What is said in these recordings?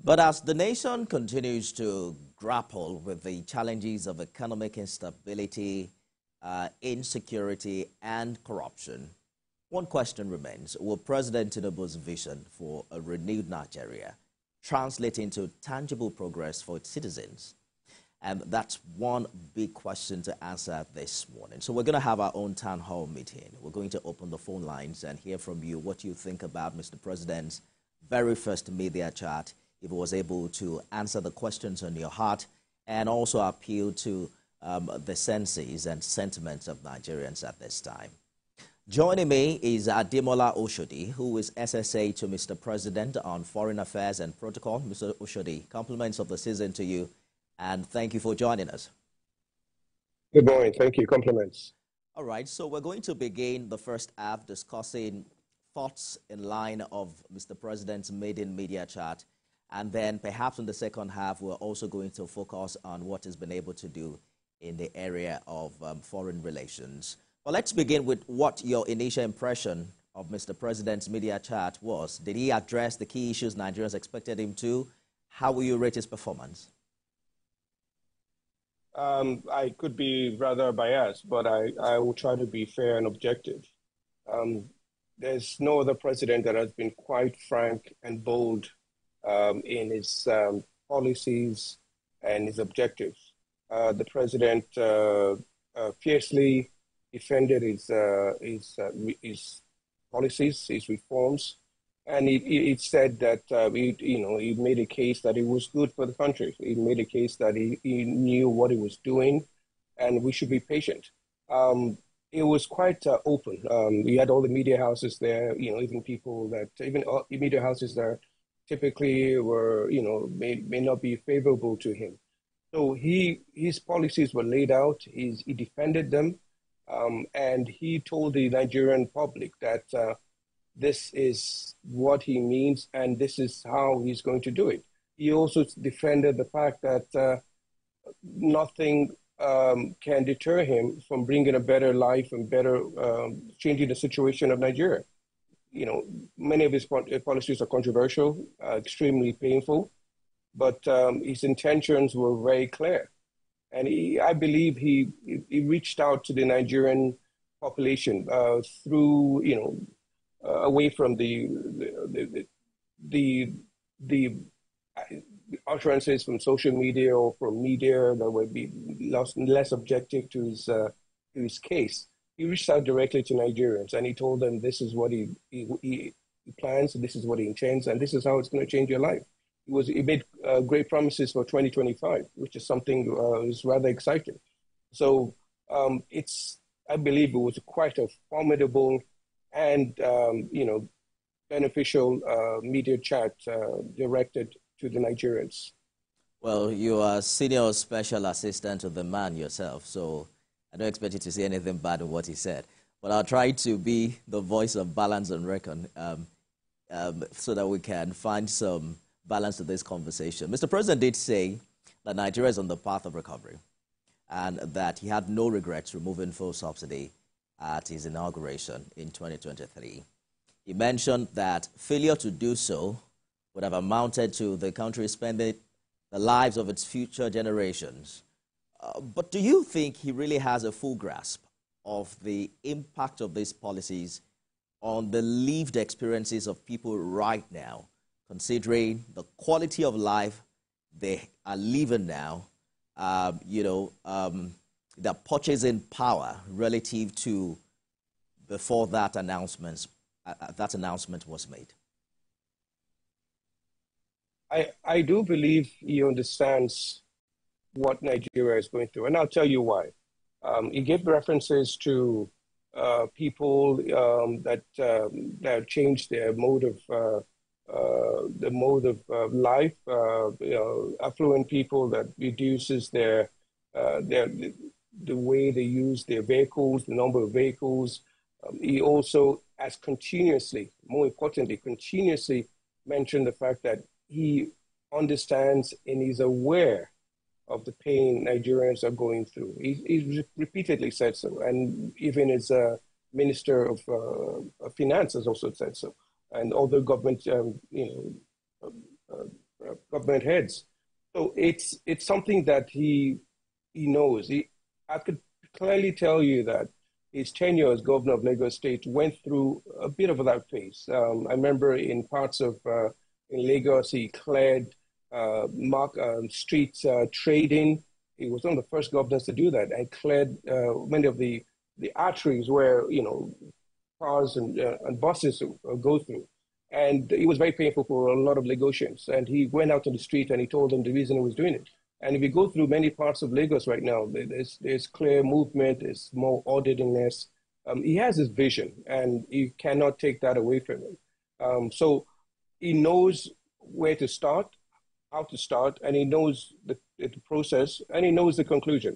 But as the nation continues to grapple with the challenges of economic instability, insecurity, and corruption, one question remains. Will President Tinubu's vision for a renewed Nigeria translate into tangible progress for its citizens? And that's one big question to answer this morning. So we're going to have our own town hall meeting. We're going to open the phone lines and hear from you what you think about Mr. President's very first media chat, if he was able to answer the questions on your heart and also appeal to the senses and sentiments of Nigerians at this time. Joining me is Ademola Oshodi, who is SSA to Mr. President on Foreign Affairs and Protocol. Mr. Oshodi, compliments of the season to you, and thank you for joining us. Good morning. Thank you. Compliments. All right, so we're going to begin the first half discussing thoughts in line of Mr. President's maiden media chat. And then perhaps in the second half, we're also going to focus on what he's been able to do in the area of foreign relations. Well, let's begin with what your initial impression of Mr. President's media chat was. Did he address the key issues Nigerians expected him to? How will you rate his performance? I could be rather biased, but I will try to be fair and objective. There's no other president that has been quite frank and bold in his policies and his objectives. The president fiercely defended his policies, his reforms, and he said that he made a case that it was good for the country. He made a case that he knew what he was doing, and we should be patient. It was quite open. We had all the media houses there, even people that even media houses that typically were, may not be favorable to him. So his policies were laid out. He defended them, and he told the Nigerian public that this is what he means and this is how he's going to do it. He also defended the fact that nothing can deter him from bringing a better life and better changing the situation of Nigeria. Many of his policies are controversial, extremely painful, but his intentions were very clear. And I believe he reached out to the Nigerian population through, away from the utterances from social media or from media that would be less objective to his case. He reached out directly to Nigerians and he told them this is what he plans, this is what he intends, and this is how it's going to change your life. He made great promises for 2025, which is something is rather exciting. So I believe it was quite a formidable and beneficial media chat directed to the Nigerians. Well, you are senior special assistant to the man yourself, so I don't expect you to say anything bad in what he said. But I'll try to be the voice of balance and reckon so that we can find some balance to this conversation. Mr. President did say that Nigeria is on the path of recovery and that he had no regrets removing fuel subsidy at his inauguration in 2023. He mentioned that failure to do so would have amounted to the country spending the lives of its future generations. But do you think he really has a full grasp of the impact of these policies on the lived experiences of people right now, considering the quality of life they are living now, their purchasing power relative to before that announcement was made? I do believe he understands what Nigeria is going through, and I'll tell you why. He gave references to people that changed their mode of life. Affluent people that reduces the way they use their vehicles, the number of vehicles. He also has more importantly, continuously mentioned the fact that he understands and is aware of the pain Nigerians are going through. He repeatedly said so, and even his Minister of Finance has also said so, and other government government heads. So it's something that he knows. I could clearly tell you that his tenure as governor of Lagos State went through a bit of that phase. I remember in parts of in Lagos, he cleared streets trading. He was one of the first governors to do that, and cleared many of the arteries where cars and buses go through. And it was very painful for a lot of Lagosians. And he went out on the street and he told them the reason he was doing it. And if you go through many parts of Lagos right now, there's clear movement, there's more orderliness. He has his vision, and you cannot take that away from him. So he knows where to start, how to start, and he knows the process, and he knows the conclusion.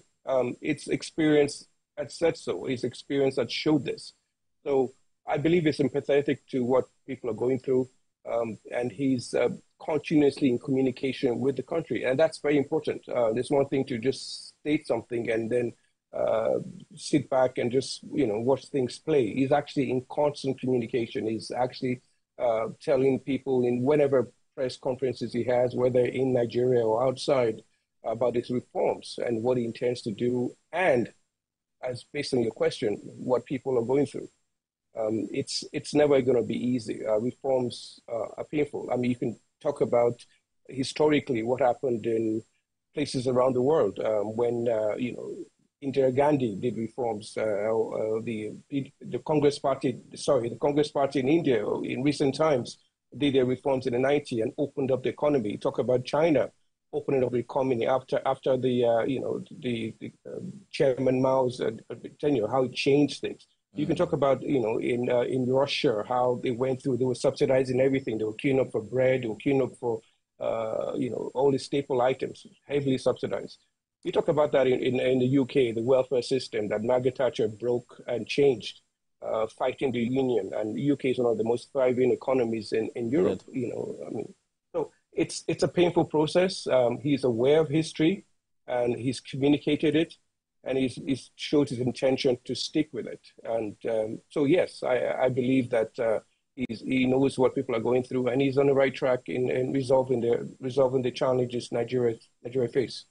It's experience that said so. It's experience that showed this. So I believe he's empathetic to what people are going through, and he's continuously in communication with the country, and that's very important. There's one thing to just state something and then sit back and just watch things play. He's actually in constant communication. He's actually telling people in whenever press conferences he has, whether in Nigeria or outside, about his reforms and what he intends to do, and as based on your question, what people are going through. It's never going to be easy. Reforms are painful. I mean, you can talk about historically what happened in places around the world when Indira Gandhi did reforms. The Congress Party, the Congress Party in India in recent times did their reforms in the 90s and opened up the economy. Talk about China opening up the economy after the Chairman Mao's tenure, how it changed things. You can talk about, in Russia, how they went through, they were subsidizing everything. They were queuing up for bread, they were queuing up for, all the staple items, heavily subsidized. You talk about that in the UK, the welfare system that Margaret Thatcher broke and changed, fighting the union. And the UK is one of the most thriving economies in Europe, So it's a painful process. He's aware of history and he's communicated it. And he's showed his intention to stick with it. And so, yes, I believe that he knows what people are going through, and he's on the right track in resolving the challenges Nigeria face.